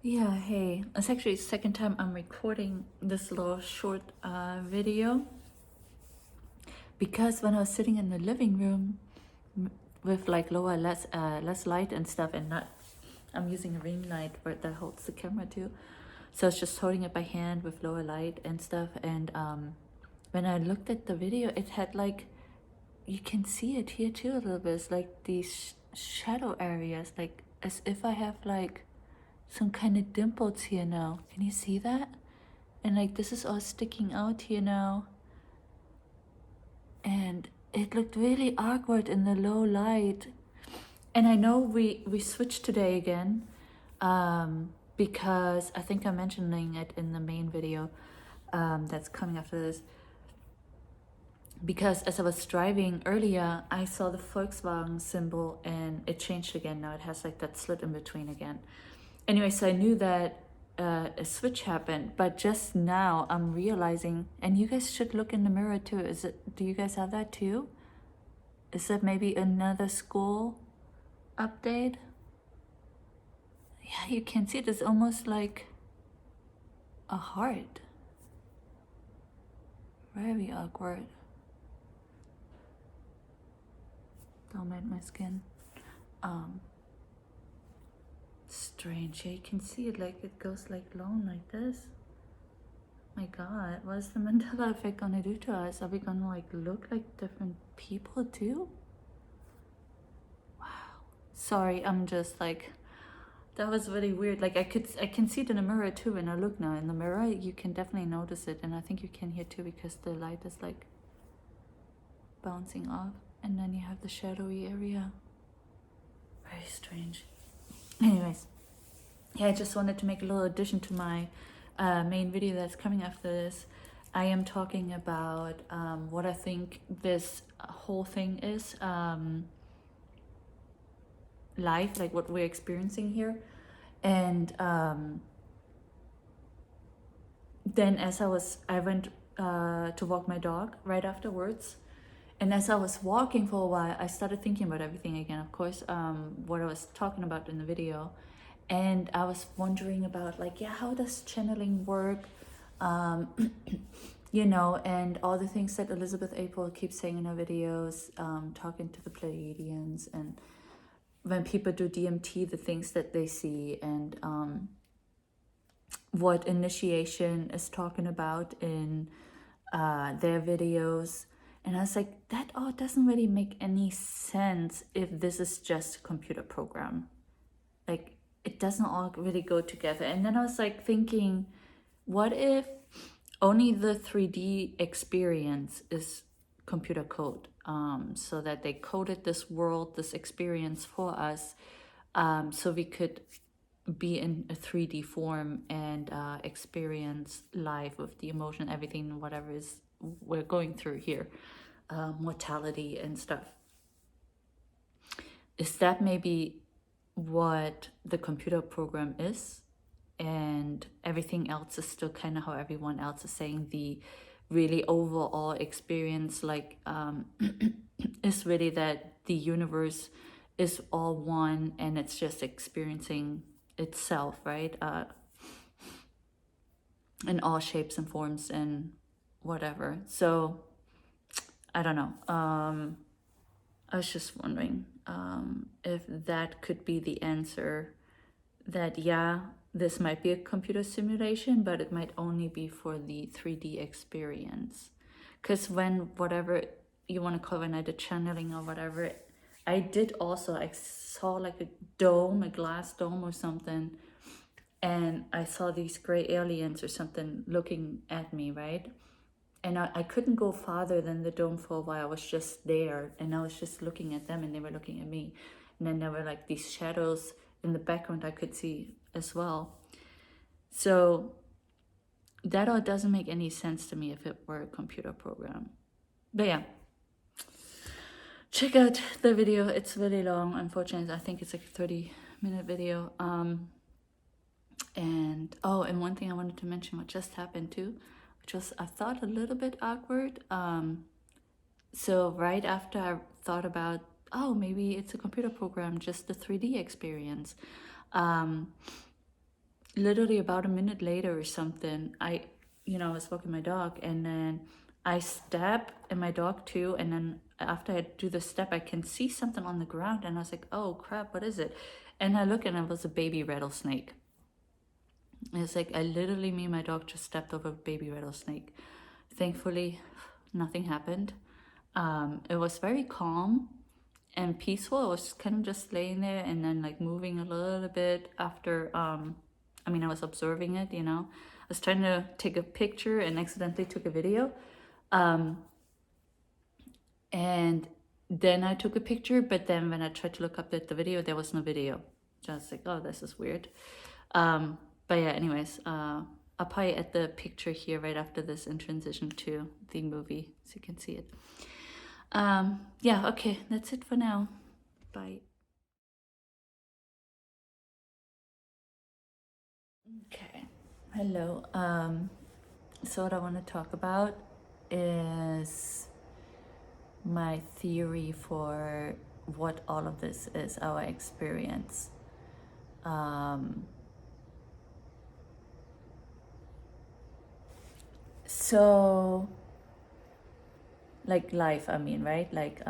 Yeah, hey, it's actually the second time I'm recording this little short video because when I was sitting in the living room with like less light and stuff, and not, I'm using a ring light that holds the camera too, so I was just holding it by hand with lower light and stuff. And when I looked at the video, it had like, you can see it here too a little bit. It's like these shadow areas, like as if I have like some kind of dimples here now. Can you see that? And like this is all sticking out here now. And it looked really awkward in the low light. And I know we switched today again, because I think I'm mentioning it in the main video that's coming after this. Because as I was driving earlier, I saw the Volkswagen symbol and it changed again. Now it has like that slit in between again. Anyway, so I knew that a switch happened, but just now I'm realizing, and you guys should look in the mirror too. Do you guys have that too? Is that maybe another school update? Yeah, you can see it. It's almost like a heart. Very awkward. Don't mind my skin. Strange. Yeah, you can see it, like it goes like long like this. My God, what's the Mandela effect gonna do to us? Are we gonna like look like different people too? Wow. Sorry, I'm just like, that was really weird. Like I can see it in the mirror too. When I look now in the mirror, you can definitely notice it, and I think you can here too because the light is like bouncing off, and then you have the shadowy area. Very strange. Anyways, yeah, I just wanted to make a little addition to my main video that's coming after this. I am talking about what I think this whole thing is, life, like what we're experiencing here. And then as I went to walk my dog right afterwards. And as I was walking for a while, I started thinking about everything again, of course, what I was talking about in the video. And I was wondering about like, yeah, how does channeling work? You know, and all the things that Elizabeth April keeps saying in her videos, talking to the Pleiadians, and when people do DMT, the things that they see, and what initiation is talking about in their videos. And I was like, that all doesn't really make any sense if this is just a computer program. Like, it doesn't all really go together. And then I was like thinking, what if only the 3D experience is computer code? So that they coded this world, this experience for us, so we could be in a 3D form and experience life with the emotion, everything, whatever is we're going through here, mortality and stuff. Is that maybe what the computer program is? And everything else is still kind of how everyone else is saying the really overall experience, like is really that the universe is all one and it's just experiencing itself, right? In all shapes and forms and whatever. So I don't know. I was just wondering if that could be the answer. That yeah, this might be a computer simulation, but it might only be for the 3D experience. Because when whatever you want to call it, when I did channeling or whatever, I saw like a dome, a glass dome or something, and I saw these gray aliens or something looking at me, right? And I couldn't go farther than the dome for a while. I was just there, and I was just looking at them, and they were looking at me. And then there were like these shadows in the background I could see as well. So that all doesn't make any sense to me if it were a computer program. But yeah, check out the video. It's really long, unfortunately. I think it's like a 30-minute video. And one thing I wanted to mention, what just happened too, which was, I thought, a little bit awkward. So right after I thought about, oh, maybe it's a computer program, just the 3D experience, literally about a minute later or something, I was walking my dog, and then I step, and my dog too, and then after I do the step, I can see something on the ground, and I was like, oh crap, what is it? And I look, and it was a baby rattlesnake. And it's like, me and my dog just stepped over a baby rattlesnake. Thankfully, nothing happened. It was very calm and peaceful. I was kind of just laying there and then like moving a little bit after, I was observing it, I was trying to take a picture and accidentally took a video. And then I took a picture, but then when I tried to look up at the video, there was no video. So I was like, oh, this is weird. But yeah, anyways, I'll probably add the picture here right after this and transition to the movie so you can see it. Yeah, okay, that's it for now. Bye. Okay, hello. So what I want to talk about is my theory for what all of this is, our experience. So, like life, right? Like,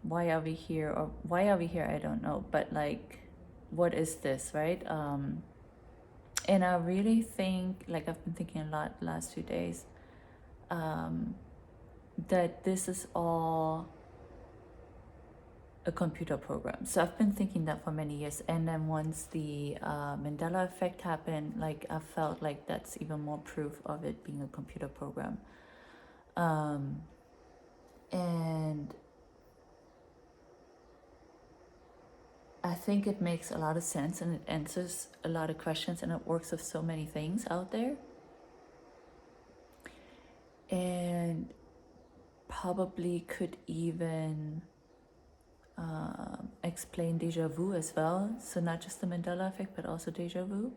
why are we here? Or why are we here? I don't know. But like, what is this, right? And I really think, like I've been thinking a lot the last few days, that this is all a computer program. So I've been thinking that for many years. And then once the Mandela effect happened, like I felt like that's even more proof of it being a computer program. And I think it makes a lot of sense, and it answers a lot of questions, and it works with so many things out there. And probably could even explain déjà vu as well. So not just the Mandela effect, but also déjà vu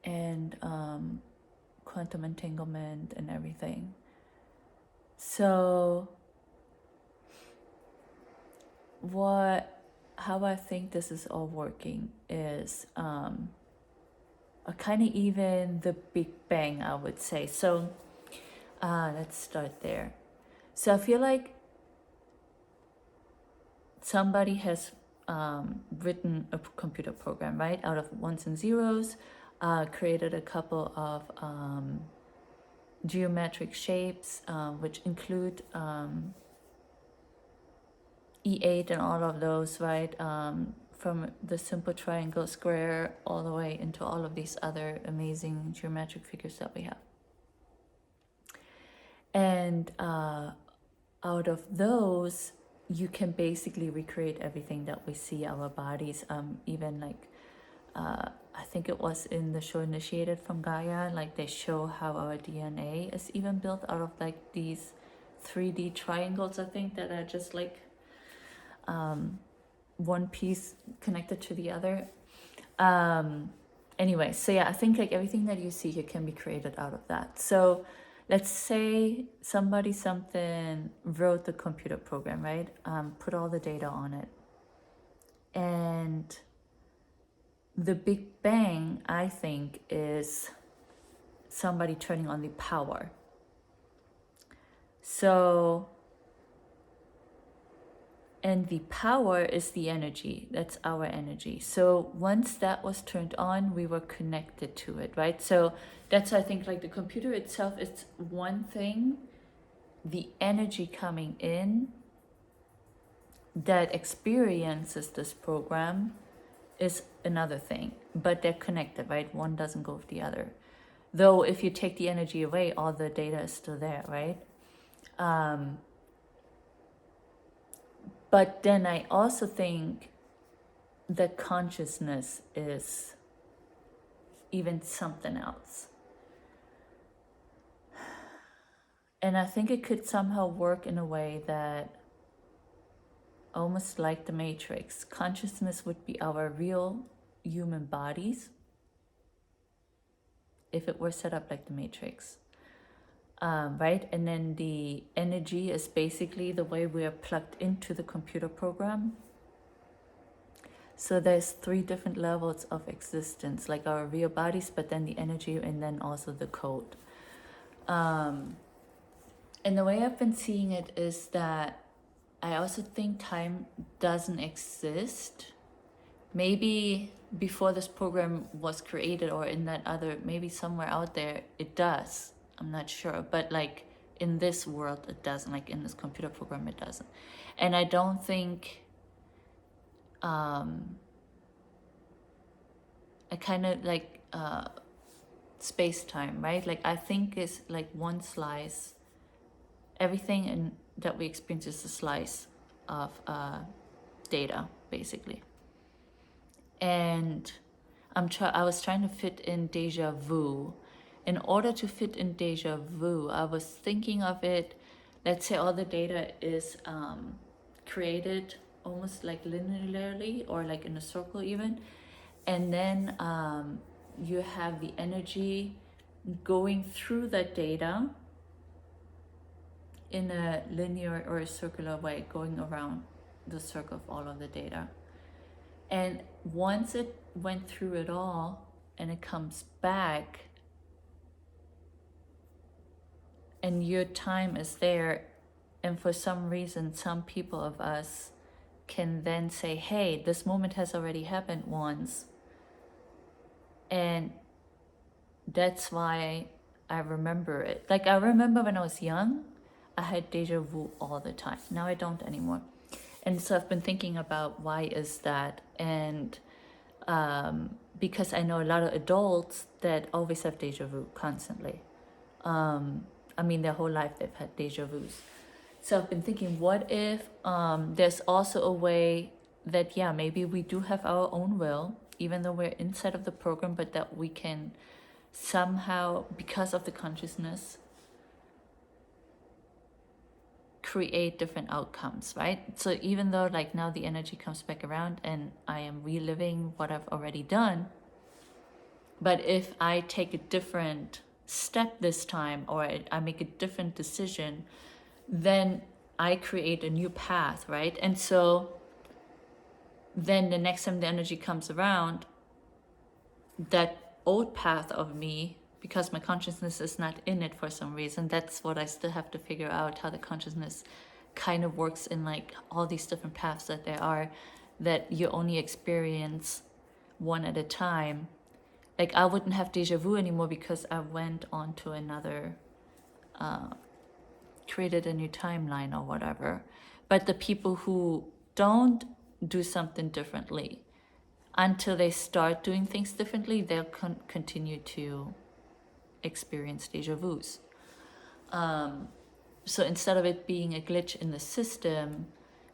and quantum entanglement and everything. So how I think this is all working is kind of even the Big Bang, I would say. So let's start there. So I feel like somebody has written a computer program, right, out of ones and zeros, created a couple of geometric shapes, which include E8 and all of those, right, from the simple triangle, square, all the way into all of these other amazing geometric figures that we have. And out of those, you can basically recreate everything that we see, our bodies, even like, I think it was in the show Initiated from Gaia, like they show how our DNA is even built out of like these 3D triangles, I think, that are just like one piece connected to the other. Anyway, so yeah, I think like everything that you see here can be created out of that. So let's say something wrote the computer program, right? Put all the data on it. And the Big Bang, I think, is somebody turning on the power. So, and the power is the energy. That's our energy. So once that was turned on, we were connected to it, right? So that's, I think, like the computer itself is one thing. The energy coming in that experiences this program is another thing. But they're connected, right? One doesn't go with the other. Though if you take the energy away, all the data is still there, right? But then I also think that consciousness is even something else. And I think it could somehow work in a way that, almost like the Matrix, consciousness would be our real human bodies if it were set up like the Matrix. Right? And then the energy is basically the way we are plugged into the computer program. So there's three different levels of existence, like our real bodies, but then the energy, and then also the code. And the way I've been seeing it is that I also think time doesn't exist. Maybe before this program was created, or in that other, maybe somewhere out there it does. I'm not sure, but like in this world it doesn't, like in this computer program it doesn't. And I don't think I kind of like space-time, right? Like I think it's like one slice. Everything that we experience is a slice of data, basically. And I was trying to fit in déjà vu. In order to fit in déjà vu, I was thinking of it, let's say all the data is created almost like linearly, or like in a circle even. And then you have the energy going through that data in a linear or a circular way, going around the circle of all of the data. And once it went through it all and it comes back and your time is there, and for some reason some people of us can then say, hey, this moment has already happened once, and that's why I remember it. Like I remember when I was young, I had deja vu all the time. Now I don't anymore. And so I've been thinking about why is that, and because I know a lot of adults that always have deja vu constantly. I mean, their whole life they've had deja vus. So I've been thinking, what if there's also a way that, yeah, maybe we do have our own will, even though we're inside of the program, but that we can somehow, because of the consciousness, create different outcomes, right? So even though like now the energy comes back around and I am reliving what I've already done, but if I take a different step this time, or I make a different decision, then I create a new path, right? And so then the next time the energy comes around, that old path of me, because my consciousness is not in it for some reason, that's what I still have to figure out, how the consciousness kind of works in like all these different paths that there are, that you only experience one at a time. Like I wouldn't have deja vu anymore because I went on to another, created a new timeline or whatever. But the people who don't do something differently, until they start doing things differently, they'll continue to experience deja vus. So instead of it being a glitch in the system,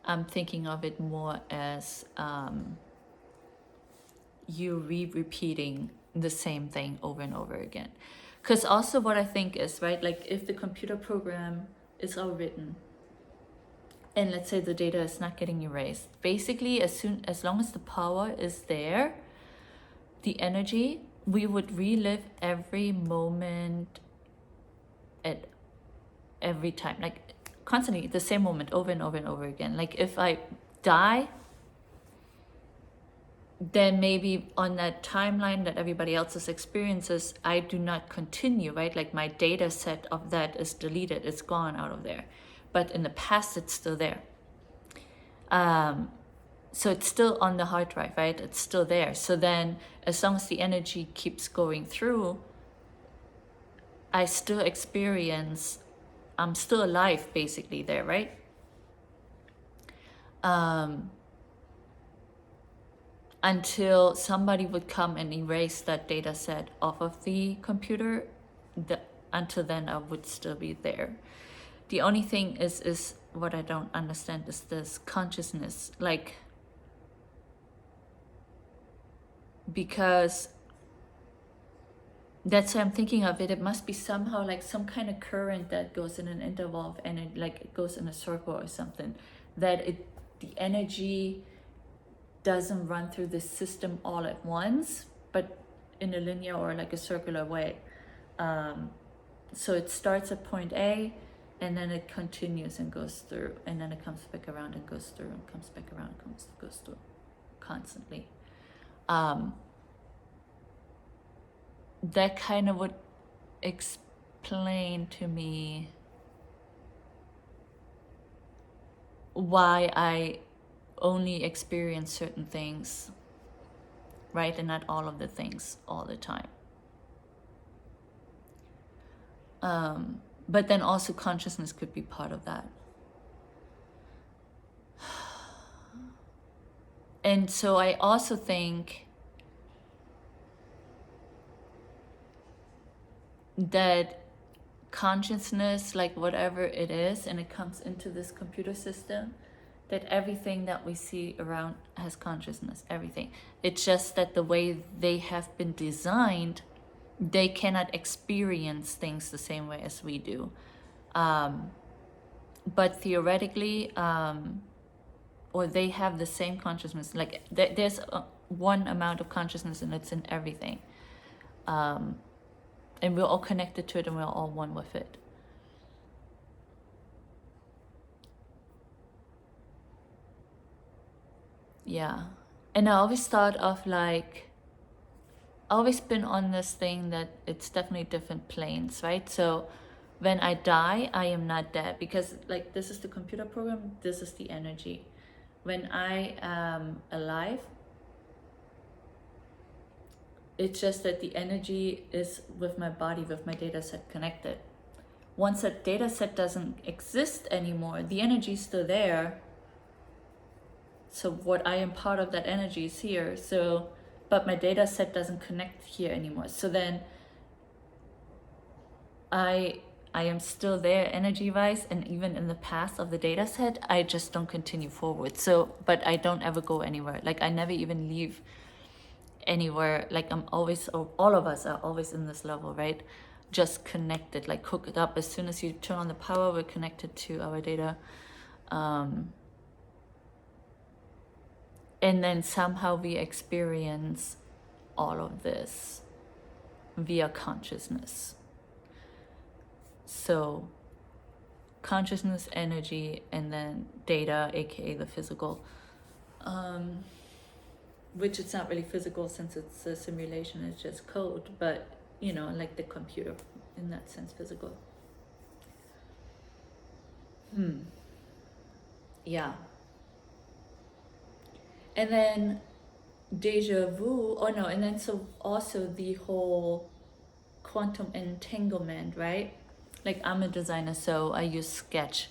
I'm thinking of it more as you repeating the same thing over and over again. Because also what I think is, right, like if the computer program is all written, and let's say the data is not getting erased, basically as long as the power is there, the energy, we would relive every moment at every time, like constantly the same moment over and over and over again. Like if I die, then maybe on that timeline that everybody else's experiences, I do not continue, right? Like my data set of that is deleted, it's gone out of there. But in the past, it's still there. So it's still on the hard drive, right? It's still there. So then as long as the energy keeps going through, I still experience, I'm still alive basically there, right? Until somebody would come and erase that data set off of the computer, until then I would still be there. The only thing is what I don't understand is this consciousness, like, because that's how I'm thinking of it. It must be somehow like some kind of current that goes in an interval of energy, like it goes in a circle or something, that the energy doesn't run through the system all at once, but in a linear or like a circular way. So it starts at point A, and then it continues and goes through, and then it comes back around and goes through, and comes back around and goes through, constantly. That kind of would explain to me why I only experience certain things, right? And not all of the things all the time. But then also consciousness could be part of that. And so I also think that consciousness, like whatever it is, and it comes into this computer system, that everything that we see around has consciousness, everything. It's just that the way they have been designed, they cannot experience things the same way as we do. But theoretically, or they have the same consciousness, like there's one amount of consciousness and it's in everything. And we're all connected to it and we're all one with it. Yeah. And I always thought of like, always been on this thing that it's definitely different planes, right? So when I die, I am not dead, because like this is the computer program, this is the energy. When I am alive, it's just that the energy is with my body, with my data set connected. Once that data set doesn't exist anymore, the energy is still there. So what I am part of, that energy is here. So, but my data set doesn't connect here anymore. So then I am still there energy-wise, and even in the past of the data set, I just don't continue forward. So, but I don't ever go anywhere. Like I never even leave anywhere. Like I'm always, all of us are always in this level, right? Just connected, like hooked up. As soon as you turn on the power, we're connected to our data. And then somehow we experience all of this via consciousness. So consciousness, energy, and then data, aka the physical, which it's not really physical since it's a simulation, it's just code, but you know, like the computer, in that sense, physical. Yeah. And then déjà vu, oh no, and then so also the whole quantum entanglement, right? Like I'm a designer, so I use Sketch.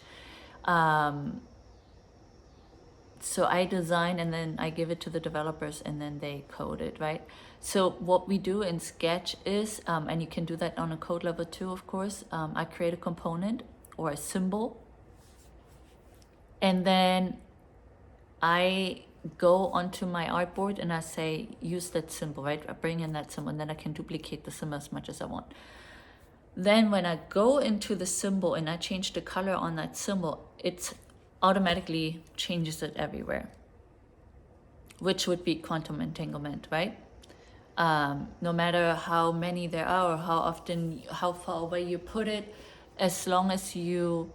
So I design and then I give it to the developers and then they code it, right? So what we do in Sketch is, and you can do that on a code level too, of course, I create a component or a symbol, and then I go onto my artboard and I say, use that symbol, right? I bring in that symbol and then I can duplicate the symbol as much as I want. Then when I go into the symbol and I change the color on that symbol, it automatically changes it everywhere, which would be quantum entanglement, right? No matter how many there are or how often, how far away you put it, as long as you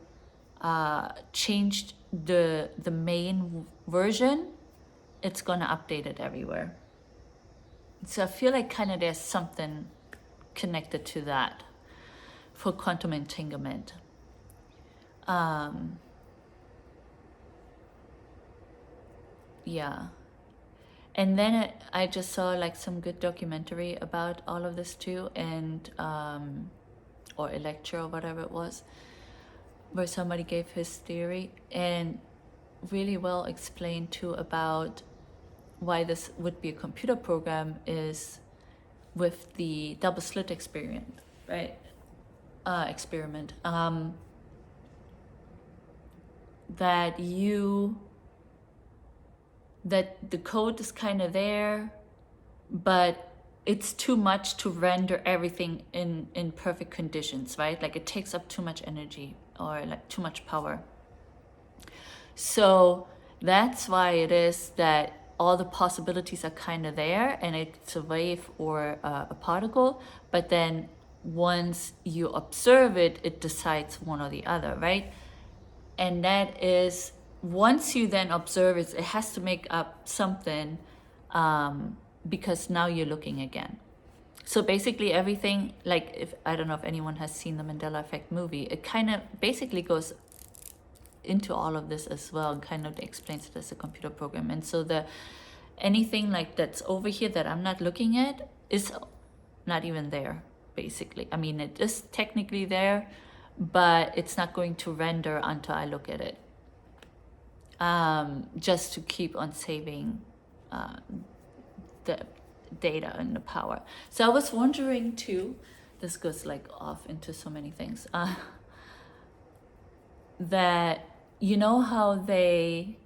changed the main version, it's gonna update it everywhere. So I feel like kind of there's something connected to that for quantum entanglement. Yeah. And then I just saw like some good documentary about all of this too, and or a lecture or whatever it was, where somebody gave his theory and really well explained too about why this would be a computer program is with the double slit experiment, right? That the code is kind of there, but it's too much to render everything in perfect conditions, right? Like it takes up too much energy or like too much power. So that's why it is that all the possibilities are kind of there, and it's a wave or a particle, but then once you observe it, it decides one or the other, right? And that is, once you then observe it, it has to make up something because now you're looking again. So basically everything, like, if I don't know if anyone has seen the Mandela Effect movie, it kind of basically goes into all of this as well, and kind of explains it as a computer program. And so anything like that's over here that I'm not looking at is not even there, basically. I mean, it is technically there, but it's not going to render until I look at it, just to keep on saving the data and the power. So I was wondering too, this goes like off into so many things, that you know how they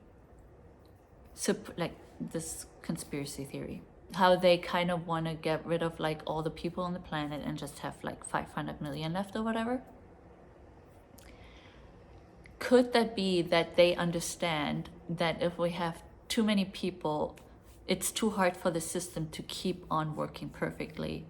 like this conspiracy theory, how they kind of want to get rid of like all the people on the planet and just have like 500 million left or whatever. Could that be that they understand that if we have too many people, it's too hard for the system to keep on working perfectly?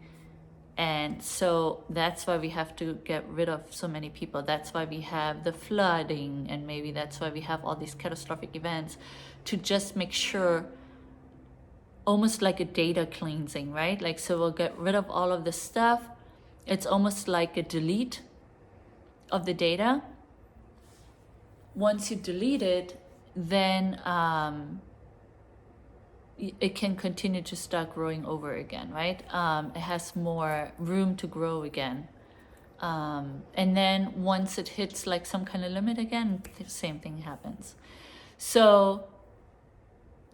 And so that's why we have to get rid of so many people. That's why we have the flooding, and maybe that's why we have all these catastrophic events, to just make sure, almost like a data cleansing, right? Like, so we'll get rid of all of the stuff. It's almost like a delete of the data. Once you delete it, then it can continue to start growing over again, right? It has more room to grow again. And then once it hits like some kind of limit again, the same thing happens. So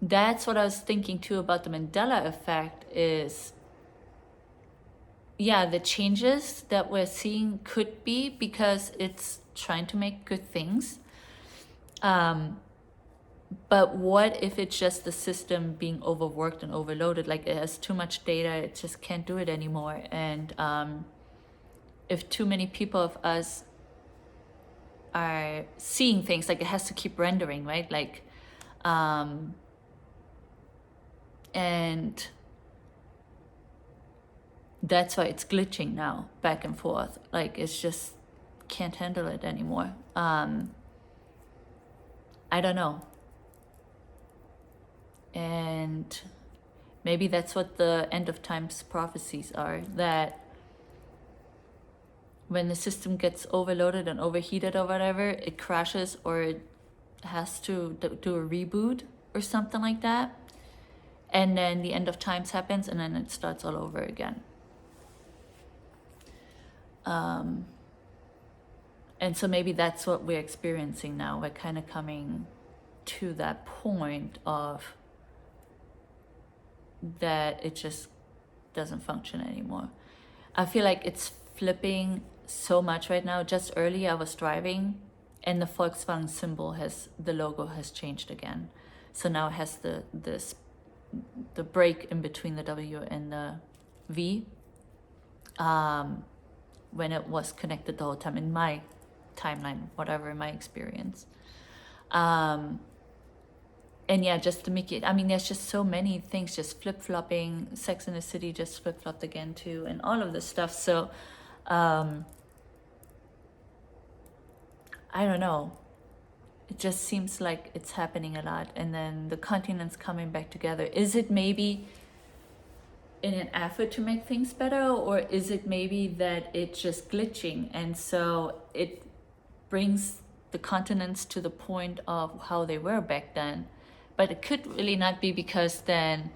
that's what I was thinking too about the Mandela effect is, yeah, the changes that we're seeing could be because it's trying to make good things. But what if it's just the system being overworked and overloaded? Like, it has too much data, it just can't do it anymore. And if too many people of us are seeing things, like, it has to keep rendering, right? Like, and that's why it's glitching now, back and forth. Like, it's just can't handle it anymore. I don't know. And maybe that's what the end of times prophecies are, that when the system gets overloaded and overheated or whatever, it crashes, or it has to do a reboot or something like that. And then the end of times happens, and then it starts all over again. And so maybe that's what we're experiencing now. We're kind of coming to that point of that it just doesn't function anymore. I feel like it's flipping so much right now. Just earlier I was driving, and the Volkswagen symbol the logo has changed again. So now it has the break in between the W and the V, when it was connected the whole time in my timeline, whatever, in my experience. And yeah, just to make it, I mean, there's just so many things just flip-flopping. Sex in the City just flip-flopped again too, and all of this stuff. So I don't know, it just seems like it's happening a lot. And then the continents coming back together. Is it maybe in an effort to make things better, or is it maybe that it's just glitching, and so it brings the continents to the point of how they were back then? But it could really not be, because then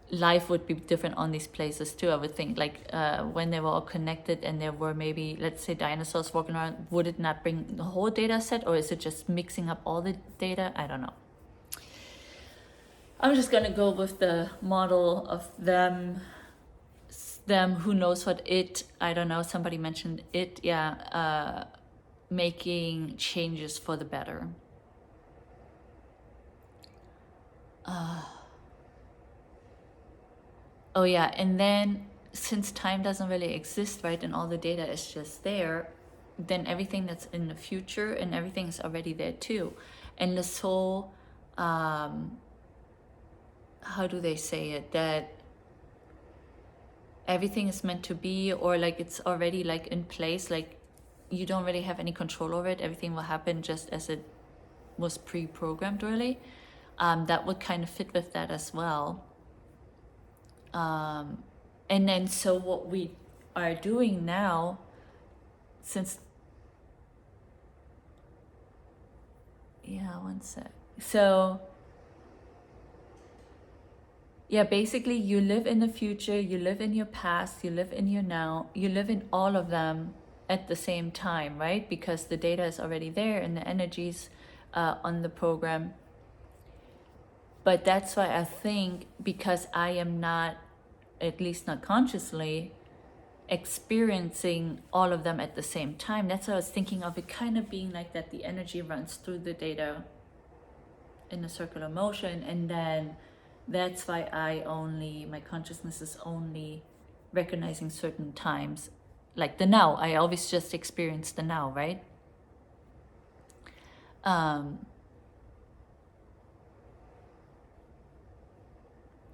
life would be different on these places too, I would think. Like when they were all connected and there were maybe, let's say, dinosaurs walking around, would it not bring the whole data set, or is it just mixing up all the data? I don't know. I'm just gonna go with the model of them, who knows what it, I don't know, somebody mentioned it, yeah, making changes for the better. Oh yeah, and then since time doesn't really exist, right, and all the data is just there, then everything that's in the future and everything's already there too. And this whole, how do they say it, that everything is meant to be, or like it's already like in place, like you don't really have any control over it, everything will happen just as it was pre-programmed, really. that would kind of fit with that as well. And then so what we are doing now, since, yeah, one sec. So yeah, basically you live in the future, you live in your past, you live in your now, you live in all of them at the same time, right? Because the data is already there and the energies on the program. But that's why I think, because I am not, at least not consciously, experiencing all of them at the same time. That's what I was thinking of it kind of being like that. The energy runs through the data in a circular motion, and then that's why my consciousness is only recognizing certain times, like the now. I always just experience the now, right? I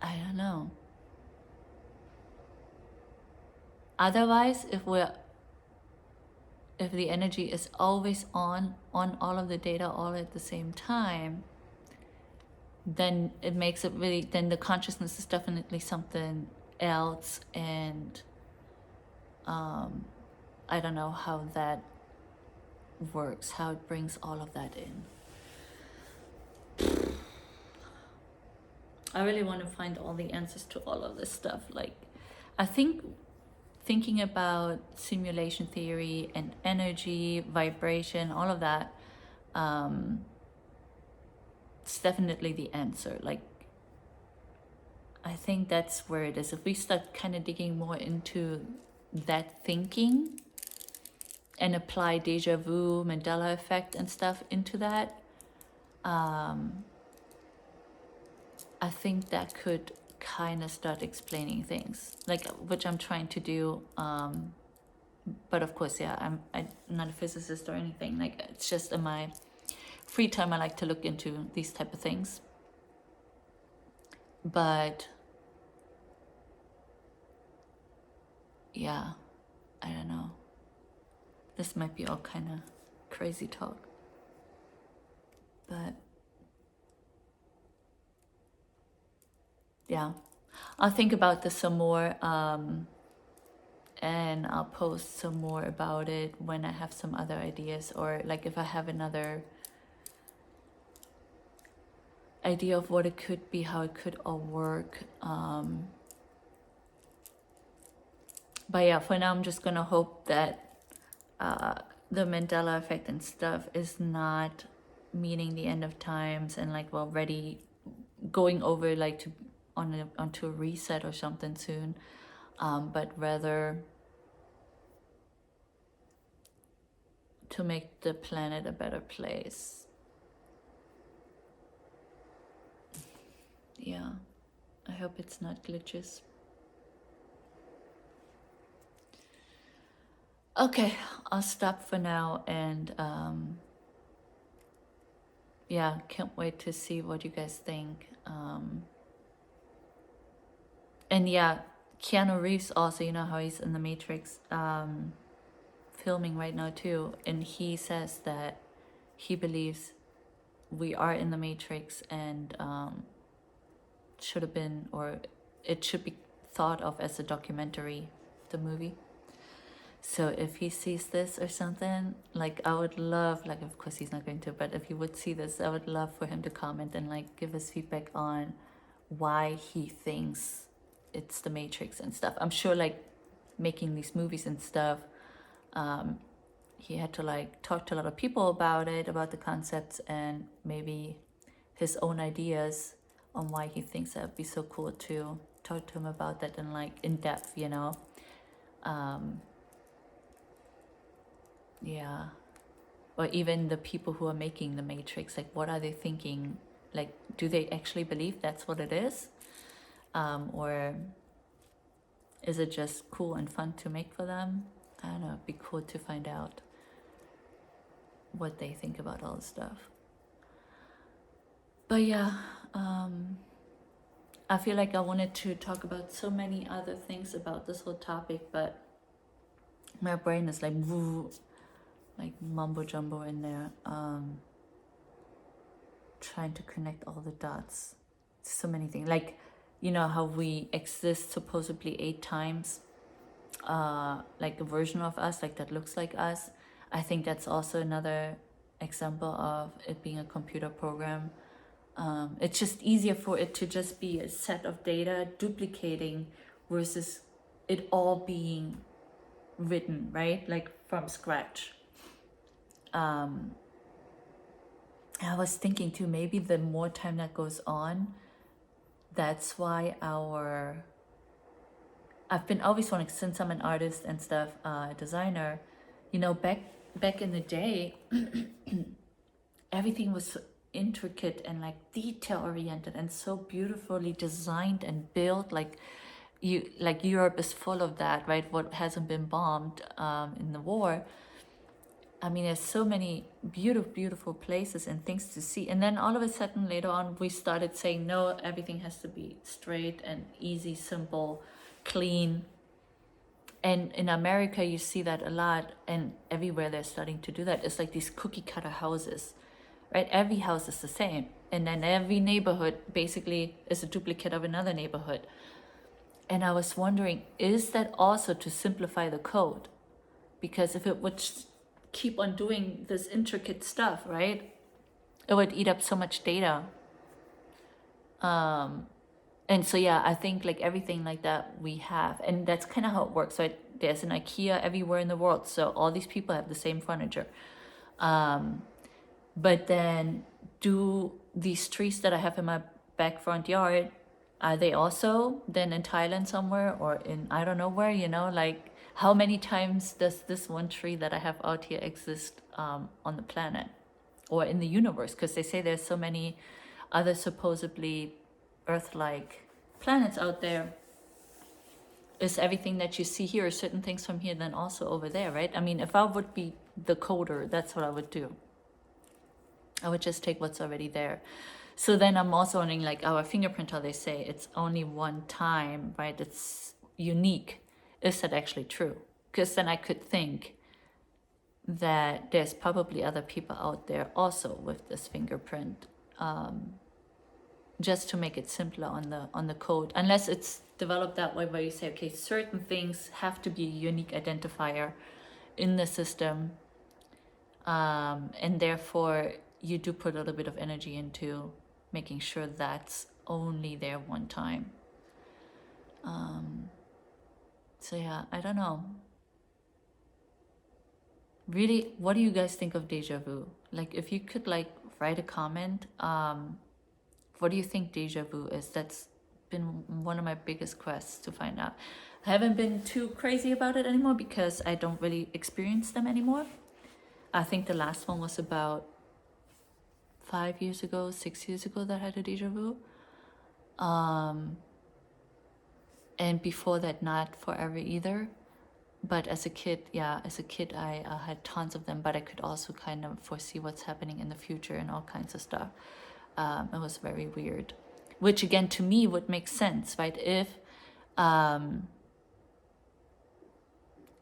don't know. Otherwise, if the energy is always on all of the data all at the same time, then it makes it really, then the consciousness is definitely something else. And I don't know how that works, how it brings all of that in. I really want to find all the answers to all of this stuff. Like, I think thinking about simulation theory and energy, vibration, all of that, it's definitely the answer. Like, I think that's where it is. If we start kind of digging more into that thinking and apply déjà vu, Mandela effect and stuff into that, I think that could kind of start explaining things, like, which I'm trying to do. But of course, yeah, I'm not a physicist or anything. Like, it's just in my free time I like to look into these type of things. But yeah, I don't know. This might be all kind of crazy talk, but yeah, I'll think about this some more, and I'll post some more about it when I have some other ideas, or like if I have another idea of what it could be, how it could all work. But yeah, for now I'm just gonna hope that the Mandela effect and stuff is not meaning the end of times, and like we're already going over like to onto a reset or something soon, but rather to make the planet a better place. Yeah, I hope it's not glitches. Okay, I'll stop for now, and yeah, can't wait to see what you guys think. And yeah, Keanu Reeves also, you know how he's in the Matrix, filming right now too, and he says that he believes we are in the Matrix, and should have been, or it should be thought of as a documentary, the movie. So if he sees this or something, like, I would love, like, of course he's not going to, but if he would see this, I would love for him to comment and like give us feedback on why he thinks it's the Matrix and stuff. I'm sure, like, making these movies and stuff, he had to like talk to a lot of people about it, about the concepts, and maybe his own ideas on why he thinks that would be so cool to talk to him about that in like in depth, you know. Yeah, or even the people who are making the Matrix, like, what are they thinking? Like, do they actually believe that's what it is, or is it just cool and fun to make for them? I don't know, it'd be cool to find out what they think about all this stuff. But yeah, I feel like I wanted to talk about so many other things about this whole topic, but my brain is like woo, like mumbo jumbo in there. trying to connect all the dots. So many things. Like, you know, how we exist supposedly 8 times, like a version of us, like that looks like us. I think that's also another example of it being a computer program. It's just easier for it to just be a set of data duplicating versus it all being written, right? Like from scratch. I was thinking too, maybe the more time that goes on, that's why I've been always wanting, since I'm an artist and stuff, designer, you know, back in the day, everything was so intricate and like detail oriented and so beautifully designed and built. Like Europe is full of that, right? What hasn't been bombed in the war. I mean, there's so many beautiful places and things to see. And then all of a sudden later on, we started saying, no, everything has to be straight and easy, simple, clean. And in America, you see that a lot, and everywhere they're starting to do that. It's like these cookie cutter houses, right? Every house is the same. And then every neighborhood basically is a duplicate of another neighborhood. And I was wondering, is that also to simplify the code? Because if it would keep on doing this intricate stuff, right, it would eat up so much data. And so, yeah, I think like everything like that we have, and that's kind of how it works, right? There's an IKEA everywhere in the world, so all these people have the same furniture. But then, do these trees that I have in my back front yard, are they also then in Thailand somewhere, or in I don't know where, you know, like how many times does this one tree that I have out here exist on the planet or in the universe? Because they say there's so many other supposedly Earth-like planets out there. Is everything that you see here, certain things from here, then also over there, right? I mean, if I would be the coder, that's what I would do. I would just take what's already there. So then I'm also wondering, like our fingerprint, how they say it's only one time, right? It's unique. Is that actually true? Because then I could think that there's probably other people out there also with this fingerprint, just to make it simpler on the code. Unless it's developed that way, where you say, okay, certain things have to be a unique identifier in the system, and therefore you do put a little bit of energy into making sure that's only there one time. So yeah, I don't know. Really, what do you guys think of deja vu? Like, if you could like write a comment, what do you think deja vu is? That's been one of my biggest quests to find out. I haven't been too crazy about it anymore because I don't really experience them anymore. I think the last one was about 5 years ago, 6 years ago that I had a deja vu. And before that, not forever either. But as a kid, I had tons of them, but I could also kind of foresee what's happening in the future and all kinds of stuff. It was very weird, which again, to me, would make sense, right?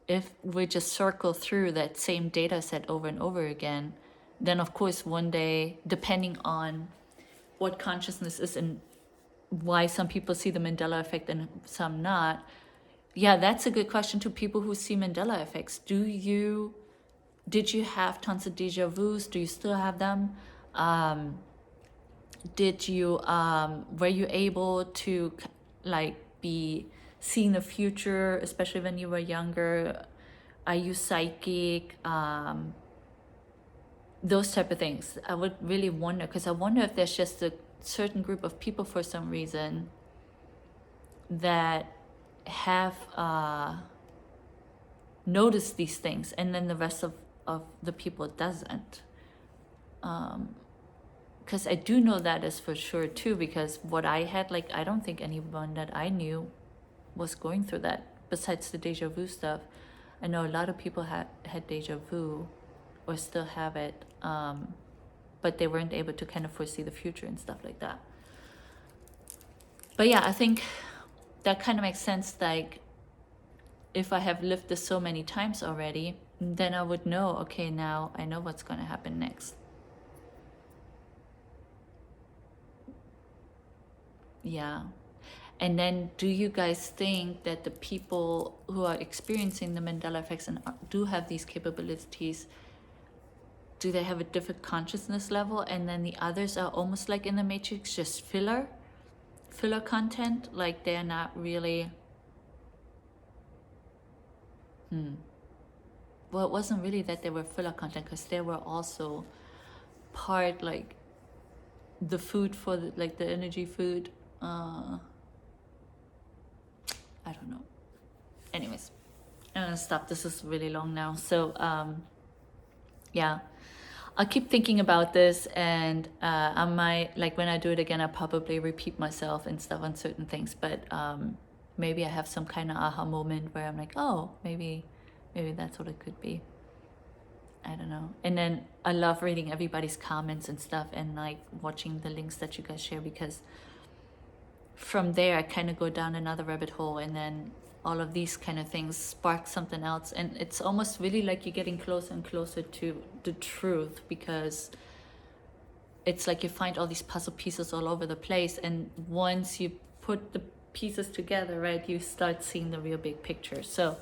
If we just circle through that same data set over and over again, then of course one day, depending on what consciousness is and why some people see the Mandela effect and some not, yeah, that's a good question to people who see Mandela effects. Did you have tons of deja vus? Do you still have them? Were you able to like be seeing the future, especially when you were younger? Are you psychic? Those type of things. I would really wonder, because I wonder if there's just a certain group of people for some reason that have noticed these things, and then the rest of the people doesn't. Because I do know that is for sure too, because what I had, like, I don't think anyone that I knew was going through that besides the deja vu stuff. I know a lot of people had deja vu or still have it, but they weren't able to kind of foresee the future and stuff like that. But yeah, I think that kind of makes sense. Like, if I have lived this so many times already, then I would know, okay, now I know what's going to happen next. Yeah. And then do you guys think that the people who are experiencing the Mandela effects and do have these capabilities, do they have a different consciousness level, and then the others are almost like in the Matrix, just filler content, like they're not really well, it wasn't really that they were filler content, because they were also part, like the food for the, like the energy food. I don't know. Anyways, I'm gonna stop. This is really long now. So yeah, I'll keep thinking about this, and I might, like when I do it again, I'll probably repeat myself and stuff on certain things, but maybe I have some kind of aha moment where I'm like, oh, maybe that's what it could be. I don't know. And then I love reading everybody's comments and stuff, and like watching the links that you guys share, because from there I kind of go down another rabbit hole, and then all of these kind of things spark something else, and it's almost really like you're getting closer and closer to the truth, because it's like you find all these puzzle pieces all over the place, and once you put the pieces together, right, you start seeing the real big picture. So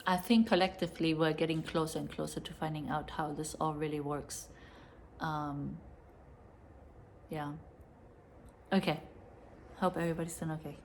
I think collectively we're getting closer and closer to finding out how this all really works. Yeah. Okay. Hope everybody's doing okay.